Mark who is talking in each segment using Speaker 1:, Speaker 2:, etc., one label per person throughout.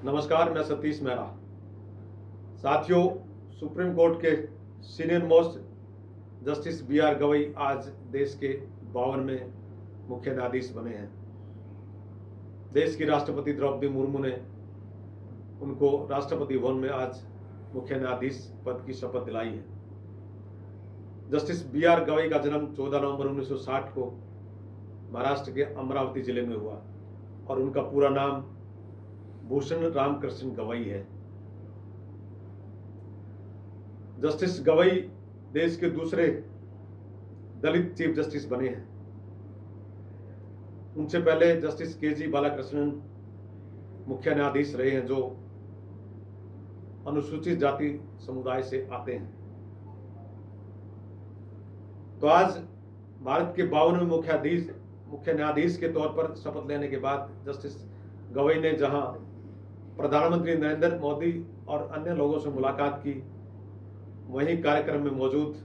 Speaker 1: नमस्कार, मैं सतीश मेहरा। साथियों, सुप्रीम कोर्ट के senior most justice B R. Gavai आज देश के 52वें मुख्य न्यायाधीश बने हैं। देश की राष्ट्रपति द्रौपदी मुर्मू ने उनको राष्ट्रपति भवन में आज मुख्य न्यायाधीश पद की शपथ दिलाई है। Justice B R. गवई का जन्म 14 नवंबर 1960 को महाराष्ट्र के अमरावती जिले में हुआ और उनका पूरा नाम भूषण रामकृष्ण गवई है। जस्टिस गवई देश के दूसरे दलित चीफ जस्टिस बने हैं। उनसे पहले जस्टिस के.जी. बालाकृष्णन मुख्य न्यायाधीश रहे हैं, जो अनुसूचित जाति समुदाय से आते हैं। तो आज भारत के 52वें मुख्य न्यायाधीश के तौर पर शपथ लेने के बाद जस्टिस गवई ने जहां प्रधानमंत्री नरेंद्र मोदी और अन्य लोगों से मुलाकात की, वहीं कार्यक्रम में मौजूद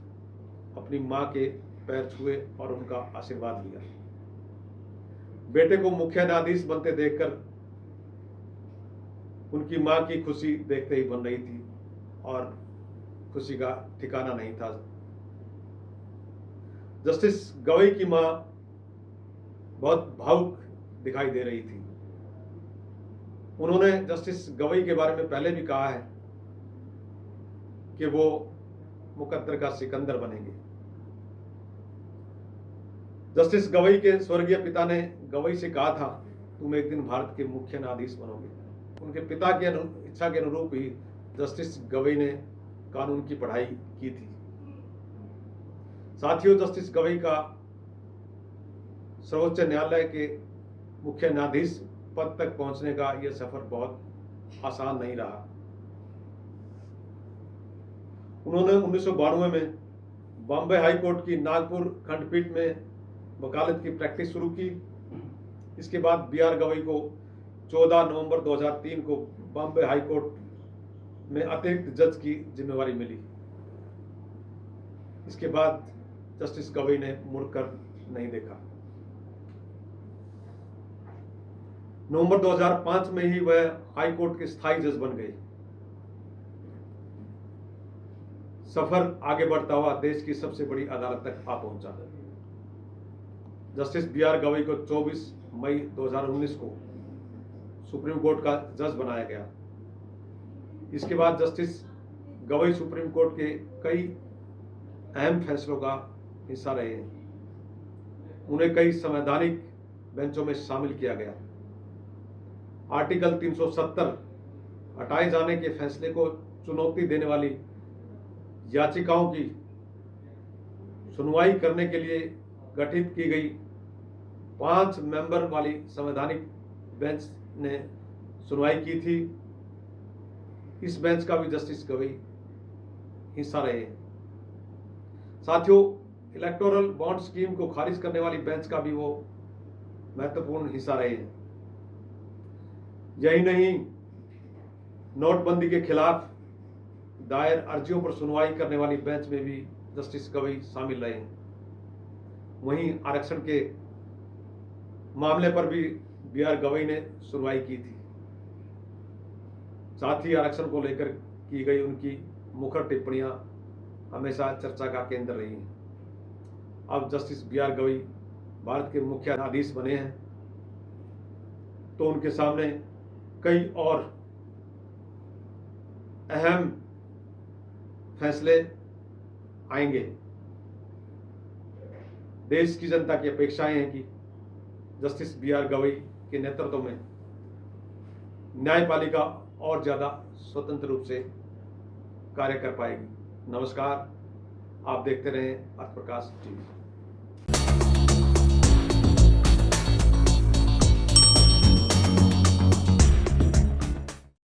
Speaker 1: अपनी मां के पैर छुए और उनका आशीर्वाद लिया। बेटे को मुख्य न्यायाधीश बनते देखकर उनकी मां की खुशी देखते ही बन रही थी और खुशी का ठिकाना नहीं था। जस्टिस गवई की मां बहुत भावुक दिखाई दे रही थी। उन्होंने जस्टिस गवई के बारे में पहले भी कहा है कि वो मुकद्दर का सिकंदर बनेंगे। जस्टिस गवई के स्वर्गीय पिता ने गवई से कहा था, तुम एक दिन भारत के मुख्य न्यायाधीश बनोगे। उनके पिता की इच्छा के अनुरूप ही जस्टिस गवई ने कानून की पढ़ाई की थी। साथियों, जस्टिस गवई का सर्वोच्च न्यायालय के मुख्य न्यायाधीश पद तक पहुंचने का यह सफर बहुत आसान नहीं रहा। उन्होंने 1992 में बॉम्बे हाई कोर्ट की नागपुर खंडपीठ में वकालत की प्रैक्टिस शुरू की। इसके बाद बी.आर. गवई को 14 नवंबर 2003 को बॉम्बे हाई कोर्ट में अतिरिक्त जज की जिम्मेवारी मिली। इसके बाद जस्टिस गवई ने मुड़कर नहीं देखा। नवंबर 2005 में ही वह हाई कोर्ट के स्थायी जज बन गए। सफर आगे बढ़ता हुआ देश की सबसे बड़ी अदालत तक आ पहुंचा। Justice B R. गवई को 24 मई 2019 को सुप्रीम कोर्ट का जज बनाया गया। इसके बाद जस्टिस गवई सुप्रीम कोर्ट के कई अहम फैसलों का हिस्सा रहे हैं। उन्हें कई संवैधानिक बेंचों में शामिल किया गया। आर्टिकल 370 हटाए जाने के फैसले को चुनौती देने वाली याचिकाओं की सुनवाई करने के लिए गठित की गई 5 मेंबर वाली संवैधानिक बेंच ने सुनवाई की थी। इस बेंच का भी जस्टिस गवई हिस्सा रहे हैं। साथियों, इलेक्टोरल बॉन्ड स्कीम को खारिज करने वाली बेंच का भी वो महत्वपूर्ण हिस्सा रहे हैं। यही नहीं, नोटबंदी के खिलाफ दायर अर्जियों पर सुनवाई करने वाली बेंच में भी जस्टिस गवई शामिल रहे हैं। वहीं आरक्षण के मामले पर भी बी.आर. गवई ने सुनवाई की थी। साथ ही आरक्षण को लेकर की गई उनकी मुखर टिप्पणियां हमेशा चर्चा का केंद्र रही हैं। अब जस्टिस बी.आर. गवई भारत के मुख्य न्यायाधीश बने हैं, तो उनके सामने कई और अहम फैसले आएंगे। देश की जनता की अपेक्षाएं हैं कि जस्टिस बी.आर. गवई के नेतृत्व में न्यायपालिका और ज्यादा स्वतंत्र रूप से कार्य कर पाएगी। नमस्कार, आप देखते रहें अर्थ प्रकाश टीवी।